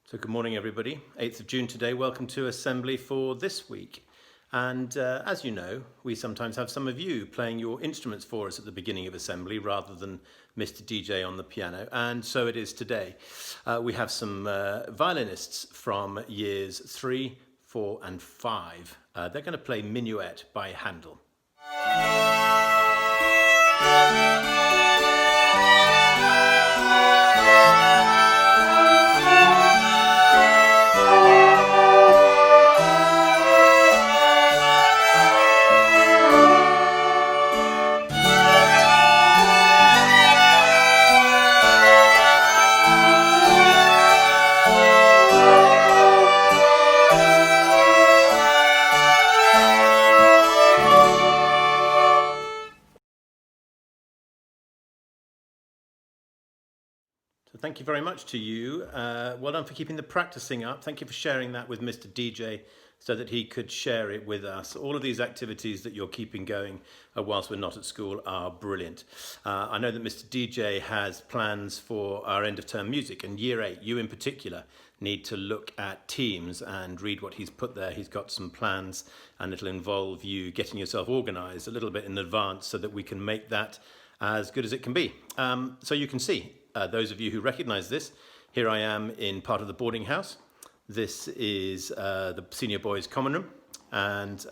So good morning everybody, 8th of June today. Welcome to Assembly for this week. And as you know, we sometimes have some of you playing your instruments for us at the beginning of Assembly rather than Mr. DJ on the piano. And so it is today. We have some violinists from years 3, 4 and 5. They're going to play Minuet by Handel. Thank you very much to you. Well done for keeping the practicing up. Thank you for sharing that with Mr. DJ so that he could share it with us. All of these activities that you're keeping going whilst we're not at school are brilliant. I know that Mr. DJ has plans for our end of term music, and year 8, you in particular, need to look at teams and read what he's put there. He's got some plans and it'll involve you getting yourself organised a little bit in advance so that we can make that as good as it can be. So you can see, those of you who recognise this, here I am in part of the boarding house. This is the senior boys' common room, and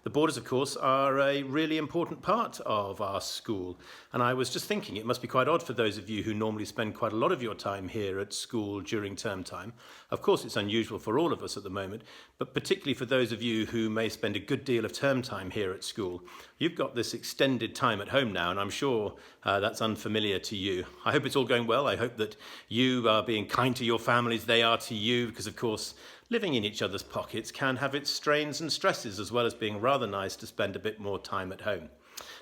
the boarders, of course, are a really important part of our school. And I was just thinking it must be quite odd for those of you who normally spend quite a lot of your time here at school during term time. Of course, it's unusual for all of us at the moment, but particularly for those of you who may spend a good deal of term time here at school. You've got this extended time at home now, and I'm sure that's unfamiliar to you. I hope it's all going well. I hope that you are being kind to your families, they are to you, because of course, living in each other's pockets can have its strains and stresses, as well as being rather nice to spend a bit more time at home.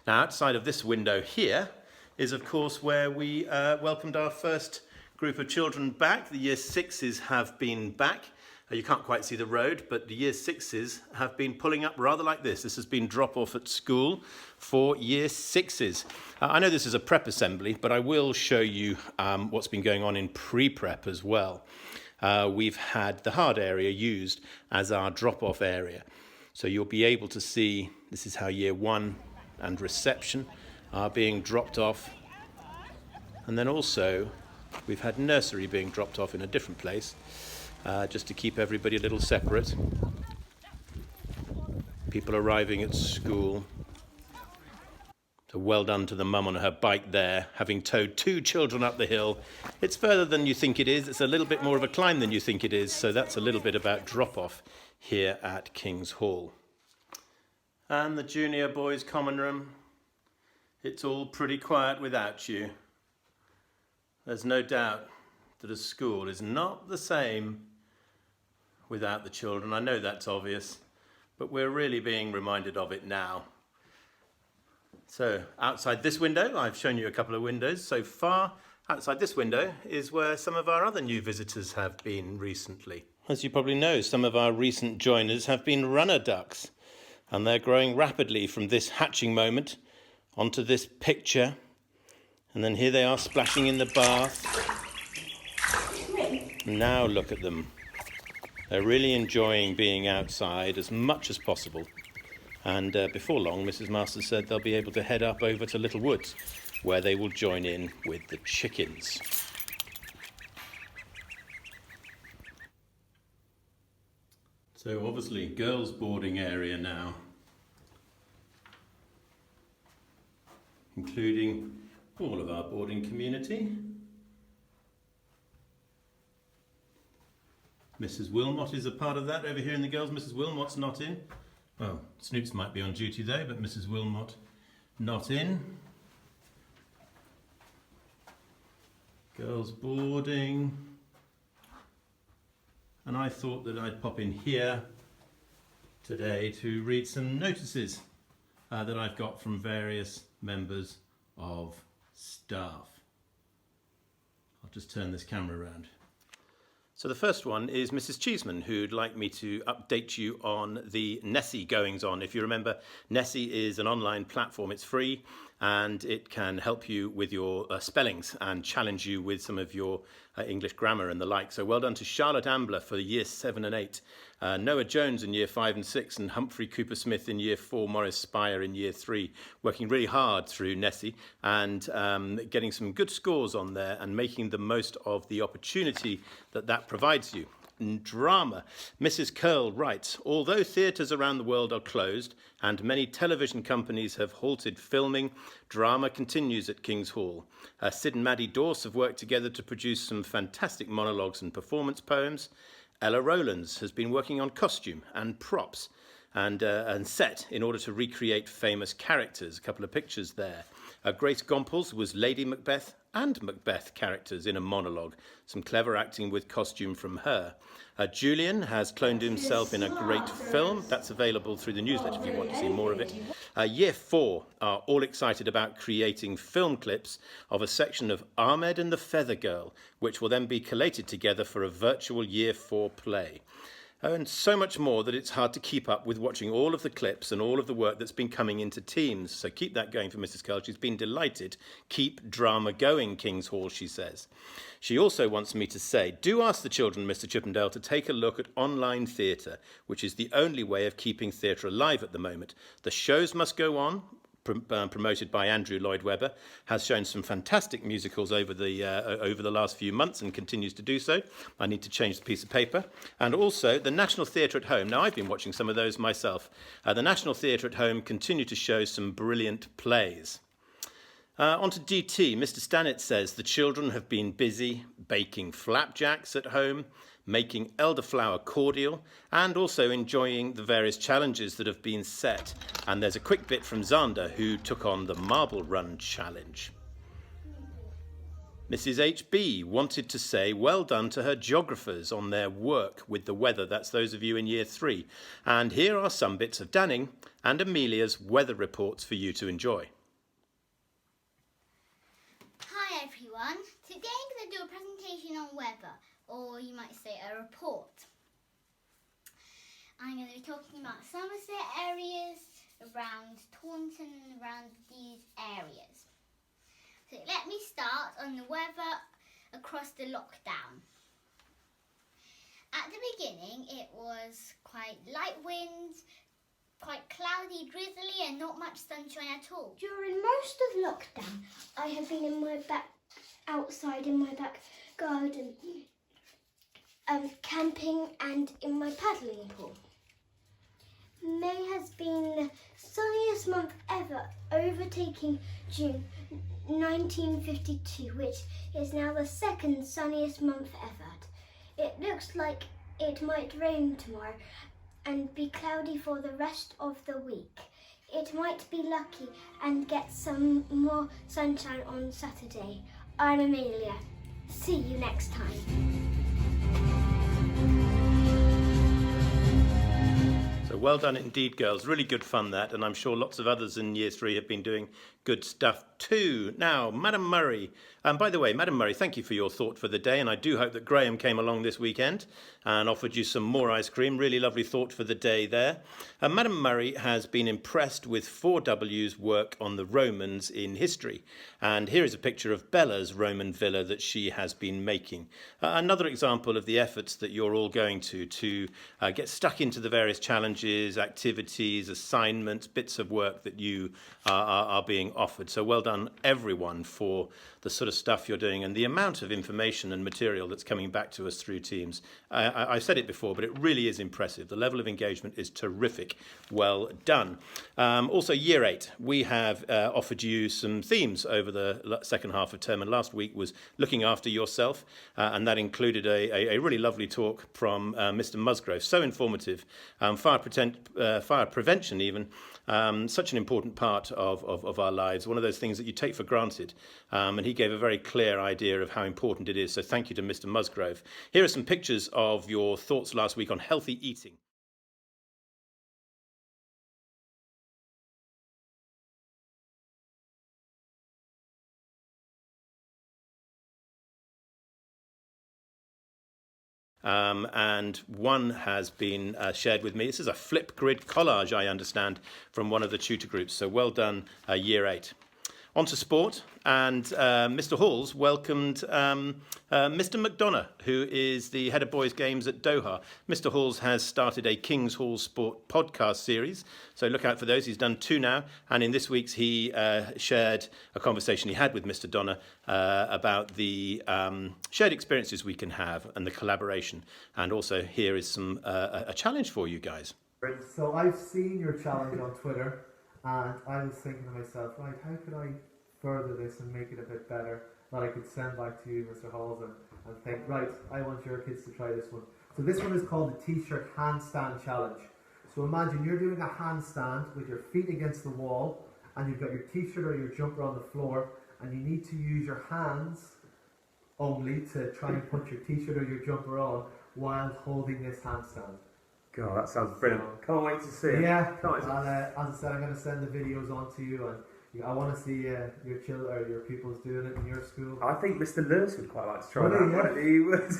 Now, outside of this window here is, of course, where we welcomed our first group of children back. The year 6s have been back. You can't quite see the road, but the year 6s have been pulling up rather like this. This has been drop-off at school for year 6s. I know this is a prep assembly, but I will show you what's been going on in pre-prep as well. We've had the hard area used as our drop-off area. So you'll be able to see this is how year 1 and reception are being dropped off. And then also we've had nursery being dropped off in a different place, just to keep everybody a little separate. People arriving at school. So well done to the mum on her bike there, having towed 2 children up the hill. It's further than you think it is. It's a little bit more of a climb than you think it is. So that's a little bit about drop-off here at King's Hall. And the junior boys' common room. It's all pretty quiet without you. There's no doubt that a school is not the same without the children. I know that's obvious, but we're really being reminded of it now. So outside this window, I've shown you a couple of windows so far. Outside this window is where some of our other new visitors have been recently. As you probably know, some of our recent joiners have been runner ducks, and they're growing rapidly from this hatching moment onto this picture. And then here they are splashing in the bath. Now look at them. They're really enjoying being outside as much as possible. And before long, Mrs. Masters said they'll be able to head up over to Little Woods, where they will join in with the chickens. So obviously, girls' boarding area now, including all of our boarding community. Mrs. Wilmot is a part of that over here in the girls. Mrs. Wilmot's not in. Well, Snoops might be on duty though, but Mrs. Wilmot not in. Girls boarding. And I thought that I'd pop in here today to read some notices that I've got from various members of staff. I'll just turn this camera around. So the first one is Mrs. Cheeseman, who'd like me to update you on the Nessie goings on. If you remember, Nessie is an online platform. It's free. and it can help you with your spellings and challenge you with some of your English grammar and the like. So well done to Charlotte Ambler for year 7 and 8, Noah Jones in year 5 and 6, and Humphrey Cooper Smith in year 4, Morris Spire in year 3, working really hard through Nessie and getting some good scores on there and making the most of the opportunity that provides you. Drama. Mrs. Curl writes, although theatres around the world are closed and many television companies have halted filming, drama continues at King's Hall. Sid and Maddie Dorse have worked together to produce some fantastic monologues and performance poems. Ella Rowlands has been working on costume and props and set in order to recreate famous characters. A couple of pictures there. Grace Gompels was Lady Macbeth and Macbeth characters in a monologue. Some clever acting with costume from her. Julian has cloned himself in a great film. That's available through the newsletter if you want to see more of it. Year 4 are all excited about creating film clips of a section of Ahmed and the Feather Girl, which will then be collated together for a virtual Year 4 play. And so much more that it's hard to keep up with watching all of the clips and all of the work that's been coming into teams. So keep that going for Mrs. Curl. She's been delighted. Keep drama going, King's Hall, she says. She also wants me to say, do ask the children, Mr. Chippendale, to take a look at online theatre, which is the only way of keeping theatre alive at the moment. The shows must go on. Promoted by Andrew Lloyd Webber, has shown some fantastic musicals over the last few months and continues to do so. I need to change the piece of paper. And also the National Theatre at Home. Now, I've been watching some of those myself. The National Theatre at Home continue to show some brilliant plays. On to DT. Mr. Stannett says the children have been busy baking flapjacks at home, making elderflower cordial, and also enjoying the various challenges that have been set. And there's a quick bit from Zander, who took on the Marble Run challenge. Mrs. HB wanted to say well done to her geographers on their work with the weather. That's those of you in year 3. And here are some bits of Danning and Amelia's weather reports for you to enjoy. Hi everyone. Today I'm going to do a presentation on weather, or you might say a report. I'm going to be talking about Somerset areas, around Taunton, and around these areas. So let me start on the weather across the lockdown. At the beginning it was quite light winds, quite cloudy, drizzly, and not much sunshine at all. During most of lockdown, I have been outside in my back garden, camping and in my paddling pool. May has been the sunniest month ever, overtaking June 1952, which is now the second sunniest month ever. It looks like it might rain tomorrow and be cloudy for the rest of the week. It might be lucky and get some more sunshine on Saturday. I'm Amelia. See you next time. So well done indeed, girls. Really good fun that, and I'm sure lots of others in year 3 have been doing good stuff too. Now, Madam Murray. By the way, Madam Murray, thank you for your thought for the day, and I do hope that Graham came along this weekend and offered you some more ice cream. Really lovely thought for the day there. Madam Murray has been impressed with 4W's work on the Romans in history, and here is a picture of Bella's Roman villa that she has been making. Another example of the efforts that you're all going to get stuck into the various challenges, activities, assignments, bits of work that you are being offered. So well done everyone for the sort of stuff you're doing and the amount of information and material that's coming back to us through Teams. I've said it before, but it really is impressive. The level of engagement is terrific. Well done. Also, year 8, we have offered you some themes over the second half of term, and last week was looking after yourself, and that included a really lovely talk from Mr. Musgrove. So informative. Fire prevention even. Such an important part of our lives, one of those things that you take for granted. And he gave a very clear idea of how important it is. So thank you to Mr. Musgrove. Here are some pictures of your thoughts last week on healthy eating. And one has been shared with me. This is a flip grid collage, I understand, from one of the tutor groups. So well done, year 8. On to sport, and Mr. Halls welcomed Mr. McDonough, who is the head of boys' games at Doha. Mr. Halls has started a King's Hall Sport podcast series, so look out for those. He's done 2 now, and in this week's he shared a conversation he had with Mr. Donner about the shared experiences we can have and the collaboration. And also here is some a challenge for you guys. So I've seen your challenge on Twitter. And I was thinking to myself, right, how could I further this and make it a bit better that I could send back to you, Mr. Halls, and think, right, I want your kids to try this one. So this one is called the T-Shirt Handstand Challenge. So imagine you're doing a handstand with your feet against the wall, and you've got your T-shirt or your jumper on the floor, and you need to use your hands only to try and put your T-shirt or your jumper on while holding this handstand. God, that sounds brilliant. Can't wait to see it. Yeah, Can't wait to as I said, I'm going to send the videos on to you, and I want to see your children or your pupils doing it in your school. I think Mr. Lewis would quite like to try Would he? that. He would.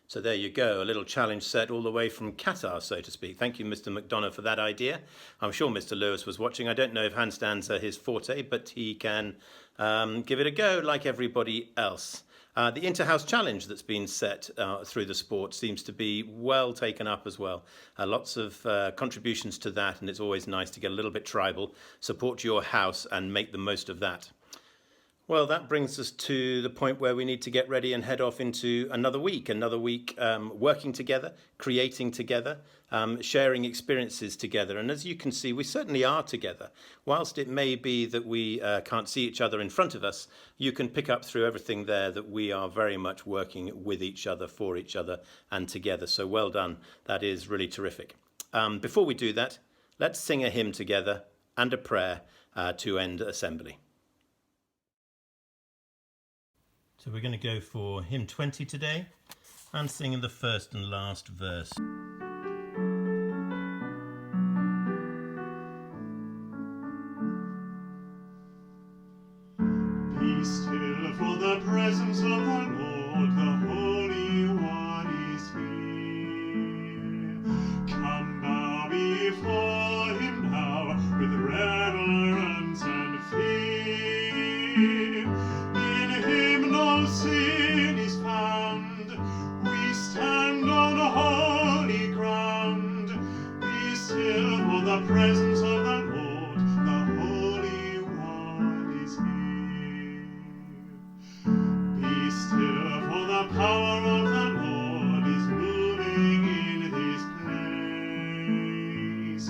So there you go, a little challenge set all the way from Qatar, so to speak. Thank you, Mr. McDonough, for that idea. I'm sure Mr. Lewis was watching. I don't know if handstands are his forte, but he can give it a go like everybody else. The Interhouse Challenge that's been set through the sport seems to be well taken up as well. Lots of contributions to that, and it's always nice to get a little bit tribal, support your house and make the most of that. Well, that brings us to the point where we need to get ready and head off into another week working together, creating together, sharing experiences together. And as you can see, we certainly are together. Whilst it may be that we can't see each other in front of us, you can pick up through everything there that we are very much working with each other, for each other and together. So well done. That is really terrific. Before we do that, let's sing a hymn together and a prayer to end assembly. So we're going to go for hymn 20 today and sing in the first and last verse. Be still, for the presence of the Lord, the Holy One is here. Come bow before him now with reverence and fear. In him no sin is found. We stand on holy ground. Be still, for the presence of the Lord, the Holy One is here. Be still, for the power of the Lord is moving in this place.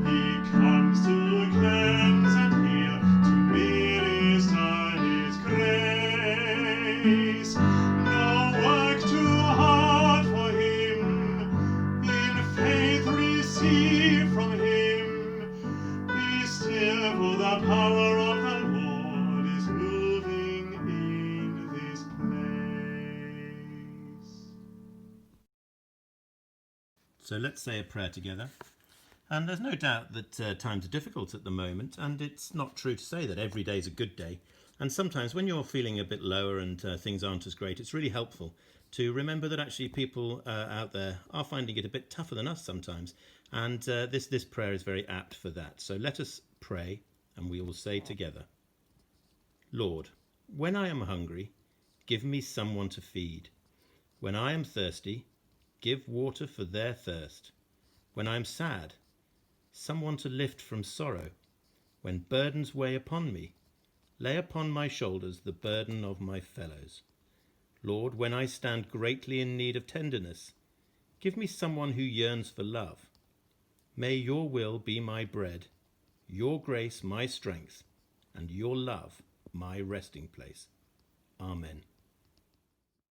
He comes to cleanse and heal, to minister his grace. No work too hard for him, in faith receive from him. Be still, for the power of the Lord is moving in this place. So let's say a prayer together. And there's no doubt that times are difficult at the moment, and it's not true to say that every day is a good day. And sometimes when you're feeling a bit lower and things aren't as great, it's really helpful to remember that actually people out there are finding it a bit tougher than us sometimes. And this prayer is very apt for that. So let us pray, and we will say together, Lord, when I am hungry, give me someone to feed. When I am thirsty, give water for their thirst. When I am sad, someone to lift from sorrow. When burdens weigh upon me, lay upon my shoulders the burden of my fellows. Lord, when I stand greatly in need of tenderness, give me someone who yearns for love. May your will be my bread, your grace my strength, and your love my resting place. Amen.